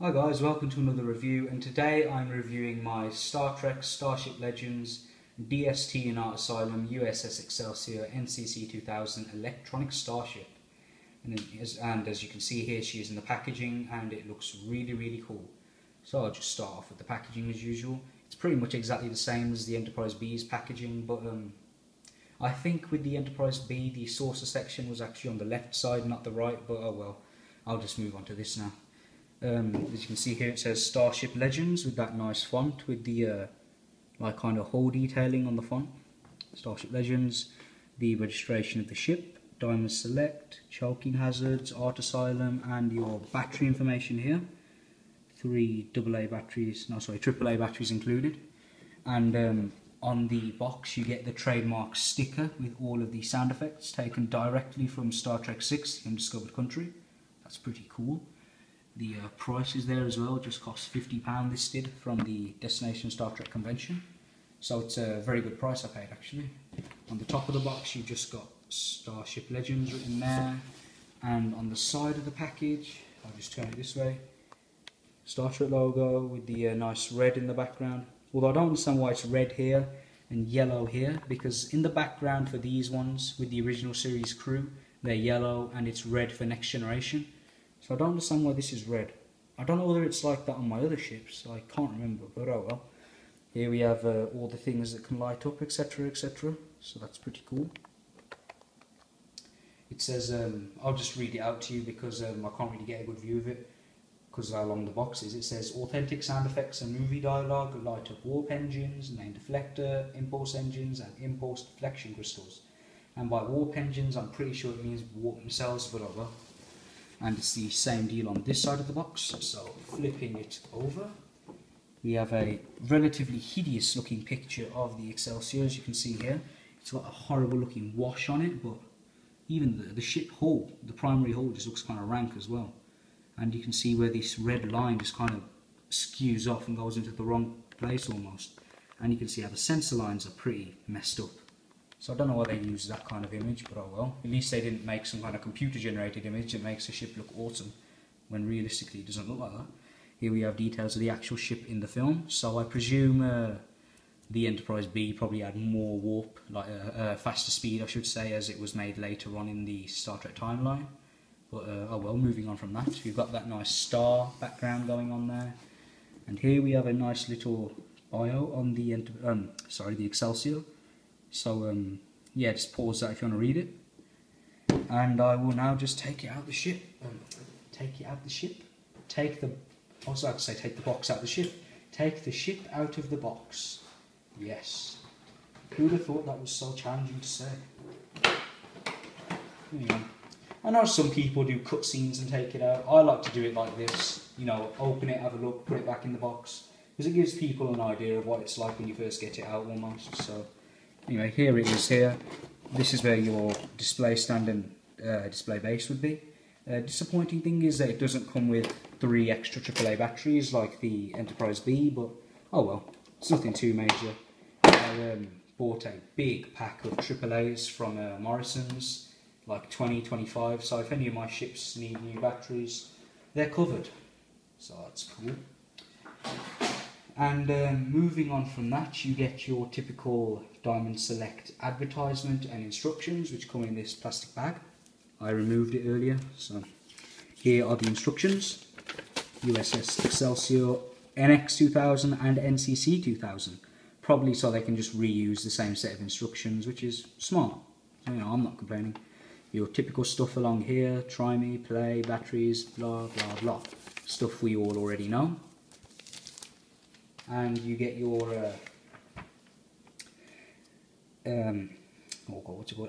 Hi guys, welcome to another review, and today I'm reviewing my Star Trek Starship Legends DST in Art Asylum U.S.S. Excelsior NCC 2000 Electronic Starship. And as you can see here, she is in the packaging and it looks really cool. So I'll just start off with the packaging as usual. It's pretty much exactly the same as the Enterprise B's packaging, but I think with the Enterprise B the saucer section was actually on the left side, not the right, but oh well, I'll just move on to this now. As you can see here, it says Starship Legends with that nice font with the like kind of hull detailing on the font. Starship Legends, the registration of the ship, Diamond Select, choking hazards, Art Asylum, and your battery information here. 3 AAA batteries, no sorry, AAA batteries included. And on the box you get the trademark sticker with all of the sound effects taken directly from Star Trek VI, The Undiscovered Country. That's pretty cool. The price is there as well, it just costs £50 listed from the Destination Star Trek convention. So it's a very good price I paid actually. On the top of the box you've just got Starship Legends written there, and on the side of the package, I'll just turn it this way, Star Trek logo with the nice red in the background. Although I don't understand why it's red here and yellow here, because in the background for these ones with the original series crew, they're yellow and it's red for Next Generation. So I don't understand why this is red. I don't know whether it's like that on my other ships, I can't remember, but oh well. Here we have all the things that can light up, etc, etc, so that's pretty cool. It says, I'll just read it out to you because I can't really get a good view of it because of how long the box is. It says, authentic sound effects and movie dialogue, light up warp engines, main deflector, impulse engines and impulse deflection crystals. And by warp engines I'm pretty sure it means warp themselves, but oh well. And it's the same deal on this side of the box. So flipping it over, we have a relatively hideous looking picture of the Excelsior. As you can see here, it's got a horrible looking wash on it, but even the ship hull, the primary hull, just looks kind of rank as well. And you can see where this red line just kind of skews off and goes into the wrong place almost. And you can see how the sensor lines are pretty messed up. So I don't know why they use that kind of image, but oh well. At least they didn't make some kind of computer generated image that makes the ship look awesome, when realistically it doesn't look like that. Here we have details of the actual ship in the film, so I presume the Enterprise B probably had more warp, like faster speed I should say, as it was made later on in the Star Trek timeline. But oh well, moving on from that, we've got that nice star background going on there. And here we have a nice little bio on the the Excelsior. So yeah, just pause that if you want to read it. And I will now just take it out of the ship. Take the box out of the ship. Take the ship out of the box. Yes. Who'd have thought that was so challenging to say? Anyway, I know some people do cutscenes and take it out. I like to do it like this. You know, open it, have a look, put it back in the box. Because it gives people an idea of what it's like when you first get it out almost. So anyway, here it is here. This is where your display stand and display base would be. Disappointing thing is that it doesn't come with 3 extra AAA batteries like the Enterprise B, but oh well, it's nothing too major. I bought a big pack of AAAs from Morrison's, like 20, 25, so if any of my ships need new batteries, they're covered. So that's cool. And moving on from that, you get your typical Diamond Select advertisement and instructions, which come in this plastic bag. I removed it earlier, so here are the instructions. U.S.S. Excelsior NX 2000 and NCC 2000. Probably so they can just reuse the same set of instructions, which is smart. So, you know, I'm not complaining. Your typical stuff along here, try me, play, batteries, blah blah blah. Stuff we all already know. And you get your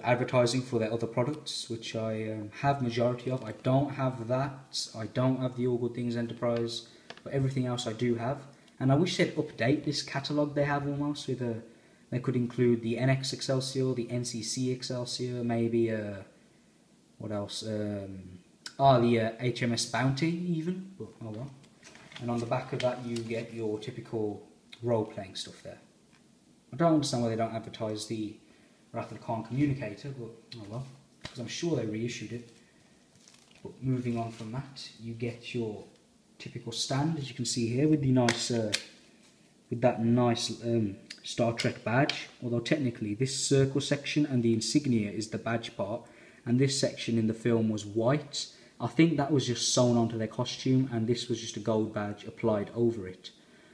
advertising for their other products, which I have majority of. I don't have that. I don't have the All Good Things Enterprise, but everything else I do have. And I wish they'd update this catalogue they have almost with a. They could include the NX Excelsior, the NCC Excelsior, maybe what else? The HMS Bounty even. But oh well. And on the back of that you get your typical role-playing stuff there. I don't understand why they don't advertise the Wrath of Khan communicator, but oh well, because I'm sure they reissued it. But moving on from that, you get your typical stand, as you can see here, with the nice, with that nice Star Trek badge. Although technically this circle section and the insignia is the badge part, and this section in the film was white. I think that was just sewn onto their costume, and this was just a gold badge applied over it.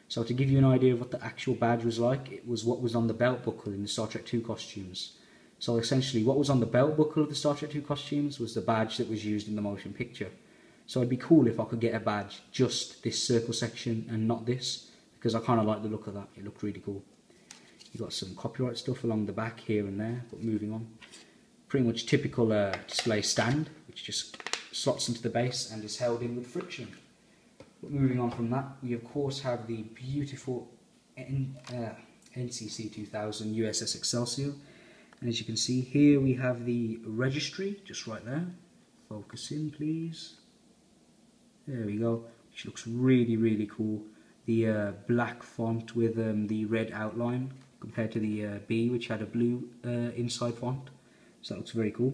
So to give you an idea of what the actual badge was like, it was what was on the belt buckle in the Star Trek 2 costumes. So essentially what was on the belt buckle of the Star Trek 2 costumes was the badge that was used in the motion picture. So it'd be cool if I could get a badge just this circle section and not this, because I kind of like the look of that. It looked really cool. You've got some copyright stuff along the back here and there, but moving on. Pretty much typical display stand, which just slots into the base and is held in with friction. But moving on from that, we of course have the beautiful NCC 2000 U.S.S. Excelsior. And as you can see here, we have the registry just right there. Focus in, please. There we go, which looks really, really cool. The black font with the red outline compared to the B, which had a blue inside font. So that looks very cool.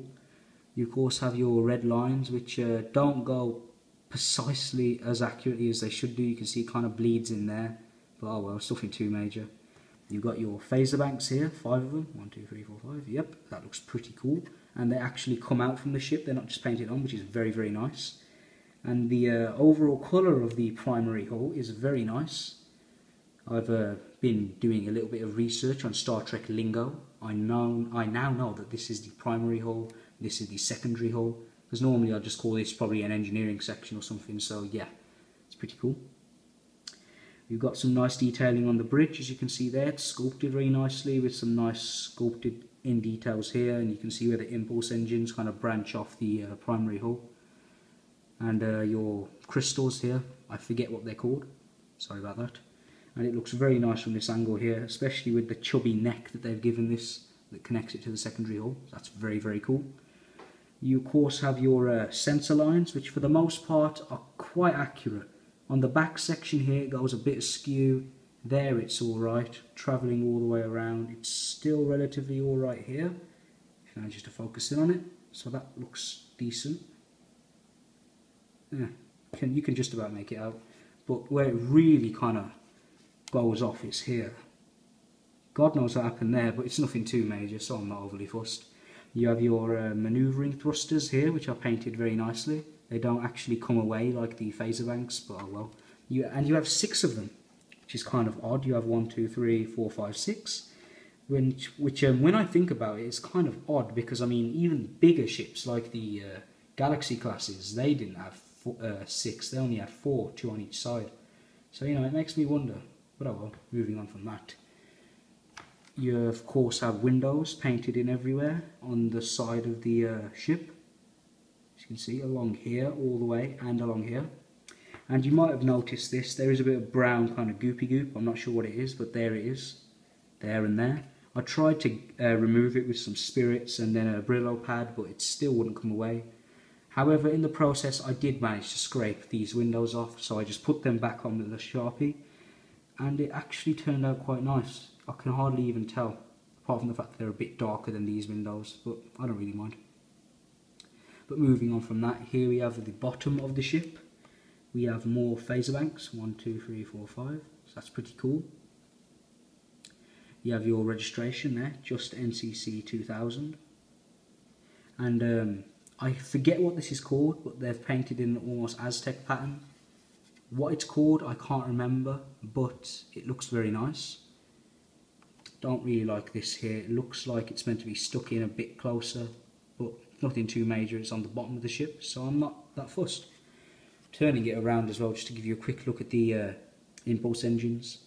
You of course have your red lines, which don't go precisely as accurately as they should do. You can see it kind of bleeds in there, but oh well, it's nothing too major. You've got your phaser banks here, 5 of them, 1, 2, 3, 4, 5, yep, that looks pretty cool. And they actually come out from the ship, they're not just painted on, which is very, very nice. And the overall colour of the primary hull is very nice. I've been doing a little bit of research on Star Trek lingo. I now know that this is the primary hull, this is the secondary hull, because normally I'd just call this probably an engineering section or something, so yeah, it's pretty cool. You've got some nice detailing on the bridge, as you can see there. It's sculpted very nicely with some nice sculpted in details here, and you can see where the impulse engines kind of branch off the primary hull. And your crystals here, I forget what they're called, sorry about that. And it looks very nice from this angle here, especially with the chubby neck that they've given this that connects it to the secondary hull. That's very, very cool. You of course have your sensor lines, which for the most part are quite accurate. On the back section here it goes a bit askew. There it's alright, travelling all the way around. It's still relatively alright here, if I just to focus in on it. So that looks decent. Yeah, you can just about make it out. But where it really kind of goes off is here. God knows what happened there, but it's nothing too major, so I'm not overly fussed. You have your manoeuvring thrusters here, which are painted very nicely. They don't actually come away like the phaser banks, but oh well. And you have 6 of them, which is kind of odd. You have 1, 2, 3, 4, 5, 6. Which when I think about it, it's kind of odd because I mean, even bigger ships like the Galaxy classes, they didn't have 6. They only had 4, 2 on each side. So you know, it makes me wonder. But oh well. Moving on from that. You of course have windows painted in everywhere on the side of the ship. As you can see, along here all the way and along here. And you might have noticed this, there is a bit of brown kind of goopy goop. I'm not sure what it is, but there it is. There and there. I tried to remove it with some spirits and then a Brillo pad, but it still wouldn't come away. However, in the process I did manage to scrape these windows off, so I just put them back on with a Sharpie. And it actually turned out quite nice. I can hardly even tell, apart from the fact that they're a bit darker than these windows, but I don't really mind. But moving on from that, here we have the bottom of the ship. We have more phaser banks, 1, 2, 3, 4, 5, so that's pretty cool. You have your registration there, just NCC 2000. And I forget what this is called, but they've painted in an almost Aztec pattern. What it's called, I can't remember, but it looks very nice. Don't really like this here. It looks like it's meant to be stuck in a bit closer, but nothing too major. It's on the bottom of the ship, so I'm not that fussed. Turning it around as well, just to give you a quick look at the impulse engines.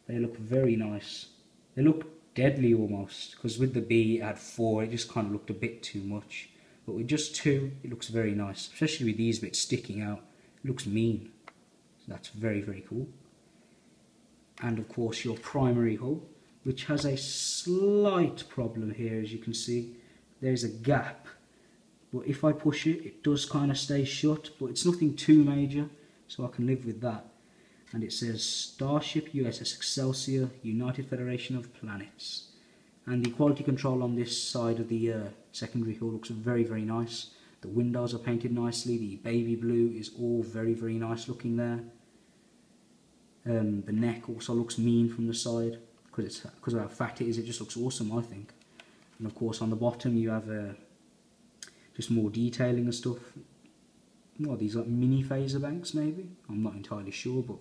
They look very nice. They look deadly almost, because with the B it had 4, it just kind of looked a bit too much. But with just 2, it looks very nice, especially with these bits sticking out. It looks mean. So that's very, very cool. And of course your primary hull, which has a slight problem here, as you can see. There's a gap, but if I push it, it does kind of stay shut, but it's nothing too major, so I can live with that. And it says Starship U.S.S. Excelsior, United Federation of Planets. And the quality control on this side of the secondary hull looks very, very nice. The windows are painted nicely. The baby blue is all very, very nice looking there. The neck also looks mean from the side because of how fat it is. It just looks awesome, I think. And of course on the bottom you have just more detailing and stuff. What are these, like mini phaser banks maybe? I'm not entirely sure, but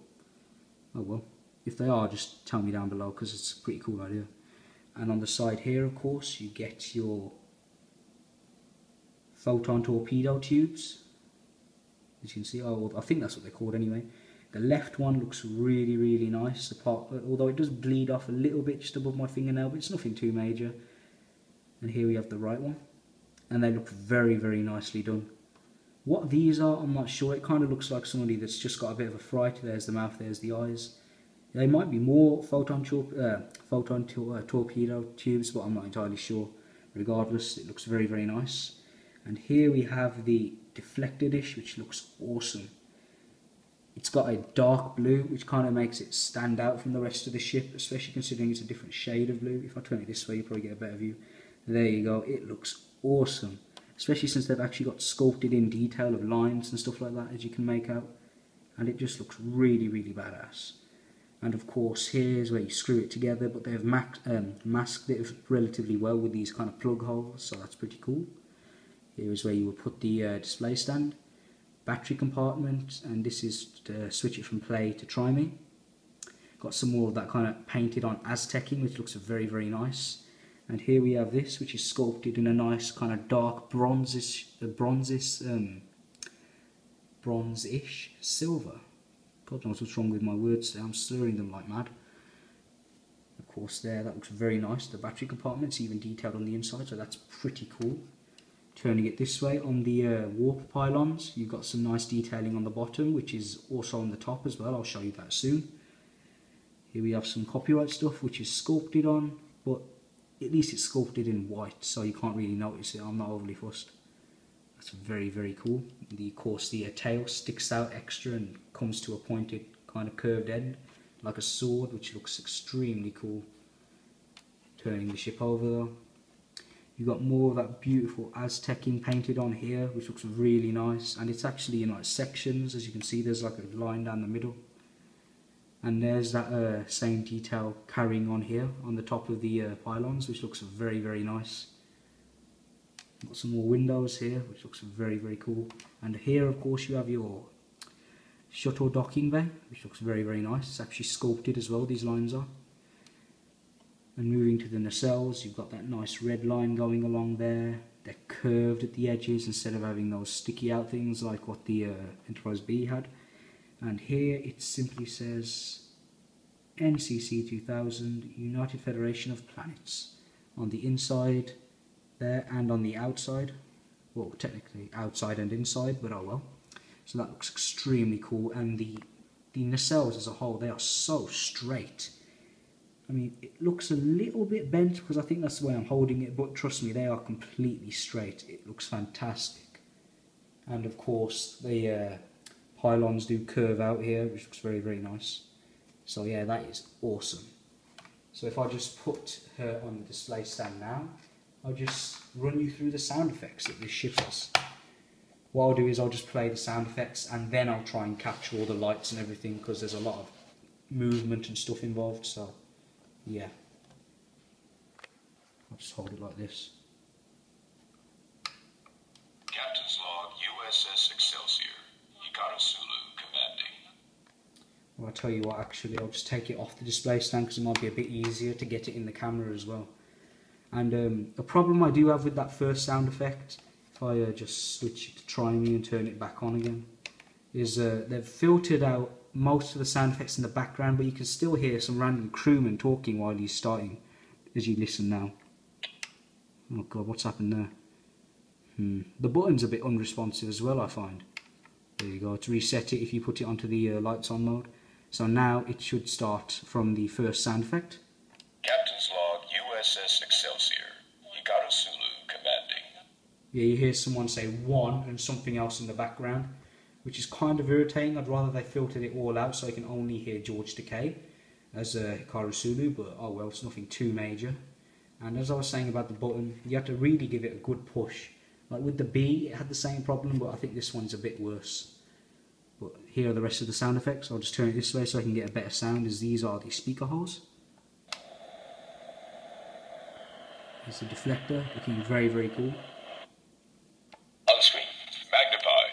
oh well. If they are, just tell me down below because it's a pretty cool idea. And on the side here, of course, you get your photon torpedo tubes. As you can see, oh, I think that's what they're called anyway. The left one looks really, really nice, although it does bleed off a little bit just above my fingernail, but it's nothing too major. And here we have the right one. And they look very, very nicely done. What these are, I'm not sure. It kind of looks like somebody that's just got a bit of a fright. There's the mouth, there's the eyes. They might be more photon torpedo tubes, but I'm not entirely sure. Regardless, it looks very, very nice. And here we have the deflector dish, which looks awesome. It's got a dark blue, which kind of makes it stand out from the rest of the ship, especially considering it's a different shade of blue. If I turn it this way, you probably get a better view. There you go. It looks awesome, especially since they've actually got sculpted in detail of lines and stuff like that, as you can make out. And it just looks really, really badass. And of course here's where you screw it together, but they've masked it relatively well with these kind of plug holes, so that's pretty cool. Here is where you will put the display stand, battery compartment, and this is to switch it from play to try me. Got some more of that kind of painted on Aztecing, which looks very, very nice. And here we have this, which is sculpted in a nice kind of dark bronzish silver. God knows what's wrong with my words there, I'm slurring them like mad. Of course there, that looks very nice. The battery compartment's even detailed on the inside, so that's pretty cool. Turning it this way, on the warp pylons, you've got some nice detailing on the bottom, which is also on the top as well. I'll show you that soon. Here we have some copyright stuff, which is sculpted on, but at least it's sculpted in white, so you can't really notice it. I'm not overly fussed. That's very, very cool. Of course, the tail sticks out extra and comes to a pointed kind of curved end, like a sword, which looks extremely cool. Turning the ship over though. You've got more of that beautiful Aztecing painted on here, which looks really nice. And it's actually in like sections, as you can see, there's like a line down the middle. And there's that same detail carrying on here, on the top of the pylons, which looks very, very nice. Got some more windows here, which looks very, very cool. And here, of course, you have your shuttle docking bay, which looks very, very nice. It's actually sculpted as well, these lines are. And moving to the nacelles, you've got that nice red line going along there. They're curved at the edges instead of having those sticky out things like what the Enterprise B had. And here it simply says NCC 2000, United Federation of Planets. On the inside there and on the outside, well, technically outside and inside, but oh well. So that looks extremely cool. And the nacelles as a whole, they are so straight. I mean, it looks a little bit bent because I think that's the way I'm holding it, but trust me, they are completely straight. It looks fantastic. And of course, the pylons do curve out here, which looks very, very nice. So yeah, that is awesome. So if I just put her on the display stand now, I'll just run you through the sound effects that this ship has. What I'll do is I'll just play the sound effects and then I'll try and capture all the lights and everything because there's a lot of movement and stuff involved, so yeah. I'll just hold it like this. Captain's log, U.S.S. EXCELSIOR, Hikaru Sulu, commanding. Well, I'll tell you what, actually, I'll just take it off the display stand because it might be a bit easier to get it in the camera as well. And a problem I do have with that first sound effect, if I just switch it to try me and turn it back on again, is they've filtered out most of the sound effects in the background, but you can still hear some random crewman talking while he's starting, as you listen now. Oh god, what's happened there? The button's a bit unresponsive as well, I find. There you go, to reset it if you put it onto the lights on mode. So now it should start from the first sound effect. Captain's log, U.S.S. EXCELSIOR, Hikaru Sulu, commanding. Yeah, you hear someone say one and something else in the background, which is kind of irritating. I'd rather they filtered it all out so I can only hear George Takei as Hikaru Sulu, but oh well, it's nothing too major. And as I was saying about the button, you have to really give it a good push Like with the B, it had the same problem, but I think this one's a bit worse. But here are the rest of the sound effects. I'll just turn it this way so I can get a better sound, as these are the speaker holes. There's the deflector, looking very, very cool. On screen, magnify.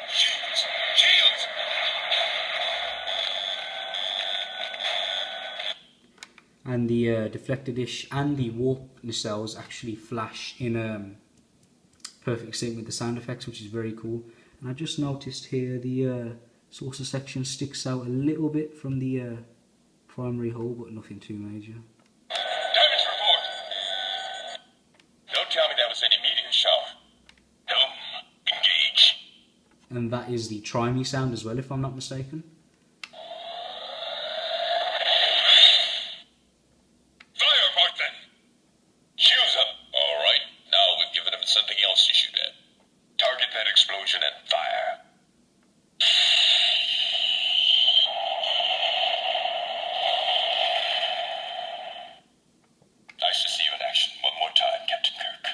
Shields! Shields! And the deflector dish and the warp nacelles actually flash in perfect sync with the sound effects, which is very cool. And I just noticed here the saucer section sticks out a little bit from the primary hole, but nothing too major. Damage report! Don't tell me that was any meteor shower. No, engage. And that is the try me sound as well, if I'm not mistaken. Fire, Martin! Shields up. All right, now we've given him something else to shoot at. Target that explosion and fire. Nice to see you in action one more time, Captain Kirk.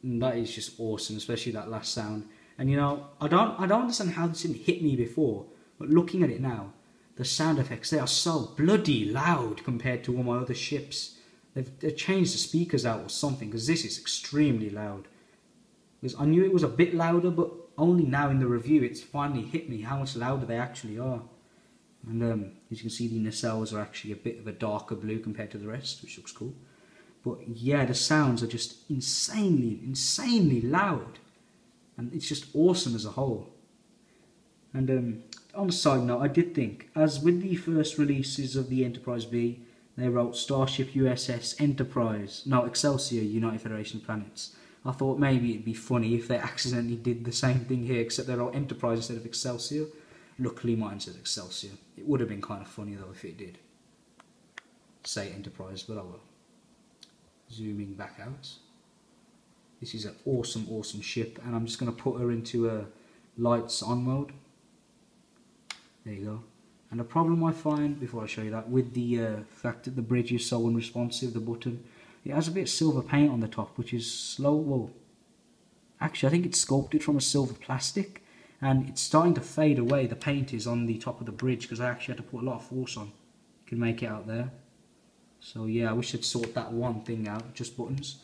And that is just awesome, especially that last sound. And you know, I don't understand how this didn't hit me before, but looking at it now, the sound effects, they are so bloody loud compared to all my other ships. They've changed the speakers out or something, because this is extremely loud. Because I knew it was a bit louder, but only now in the review it's finally hit me how much louder they actually are. And as you can see, the nacelles are actually a bit of a darker blue compared to the rest, which looks cool. But yeah, the sounds are just insanely loud. And it's just awesome as a whole. And on a side note, I did think, as with the first releases of the Enterprise B, they wrote Starship, U.S.S, Enterprise, no, Excelsior, United Federation of Planets. I thought maybe it'd be funny if they accidentally did the same thing here, except they wrote Enterprise instead of Excelsior. Luckily mine said Excelsior. It would have been kind of funny though if it did say Enterprise, but I will. Zooming back out. This is an awesome ship, and I'm just going to put her into a lights on mode. There you go. And the problem I find, before I show you that, with the fact that the bridge is so unresponsive, the button, it has a bit of silver paint on the top, which is slow. Well, actually I think it's sculpted from a silver plastic, and it's starting to fade away. The paint is on the top of the bridge, because I actually had to put a lot of force on. You can make it out there. So yeah, I wish I'd sort that one thing out, just buttons.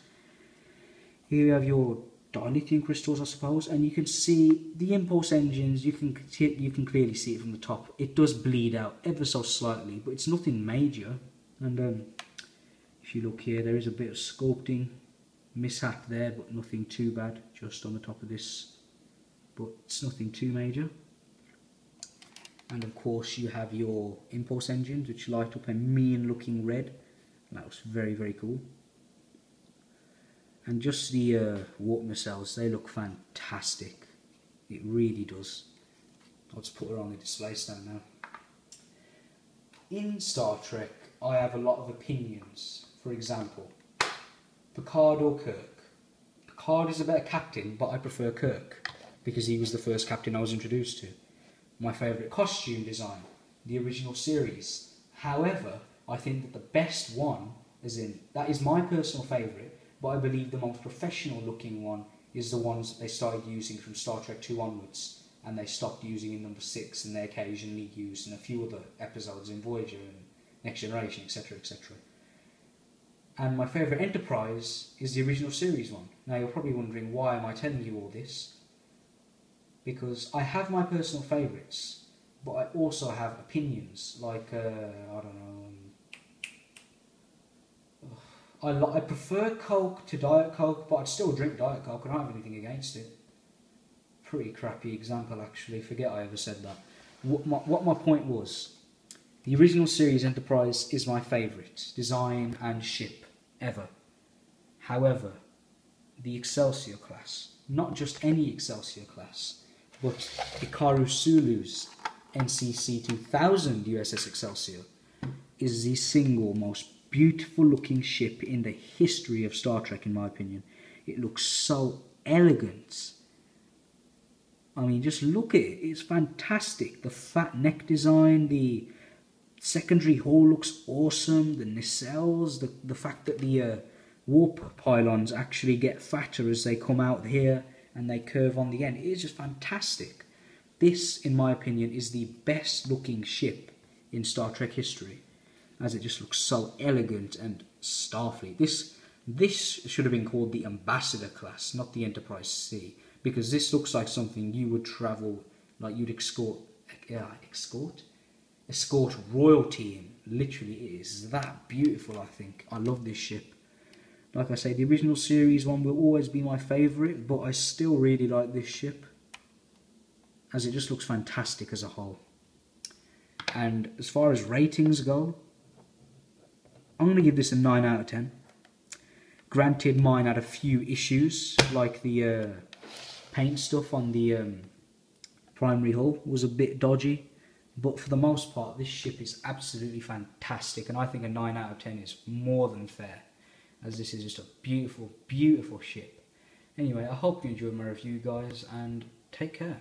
Here you have your dilithium crystals, I suppose, and you can see the impulse engines. You can clearly see it from the top. It does bleed out ever so slightly, but it's nothing major. And if you look here, there is a bit of sculpting mishap there, but nothing too bad, just on the top of this, but it's nothing too major. And of course you have your impulse engines, which light up a mean looking red. That was very cool. And just the warp nacelles, they look fantastic. It really does. I'll just put her on the display stand now. In Star Trek, I have a lot of opinions. For example, Picard or Kirk. Picard is a better captain, but I prefer Kirk, because he was the first captain I was introduced to. My favourite costume design, the original series. However, I think that the best one, that is my personal favourite, but I believe the most professional looking one is the ones that they started using from Star Trek 2 onwards, and they stopped using in number 6, and they occasionally used in a few other episodes in Voyager and Next Generation, etc, etc. And my favourite Enterprise is the original series one. Now you're probably wondering, why am I telling you all this? Because I have my personal favourites, but I also have opinions, like, I don't know, I prefer Coke to Diet Coke, but I'd still drink Diet Coke. I don't have anything against it. Pretty crappy example, actually. Forget I ever said that. What my point was, the original series Enterprise is my favourite design and ship ever. However, the Excelsior class, not just any Excelsior class, but Hikaru Sulu's NCC 2000 U.S.S. Excelsior, is the single most beautiful looking ship in the history of Star Trek, in my opinion. It looks so elegant. I mean, just look at it. It's fantastic. The fat neck design, the secondary hull looks awesome. The nacelles, the fact that the warp pylons actually get fatter as they come out here and they curve on the end. It is just fantastic. This, in my opinion, is the best looking ship in Star Trek history, as it just looks so elegant and Starfleet. This should have been called the Ambassador class, not the Enterprise C, because this looks like something you would travel, like you'd escort royalty in. Literally, it is that beautiful, I think. I love this ship. Like I say, the original series one will always be my favourite, but I still really like this ship, as it just looks fantastic as a whole. And as far as ratings go, I'm going to give this a 9 out of 10. Granted, mine had a few issues, like the paint stuff on the primary hull was a bit dodgy, but for the most part, this ship is absolutely fantastic, and I think a 9 out of 10 is more than fair, as this is just a beautiful, beautiful ship. Anyway, I hope you enjoyed my review, guys, and take care.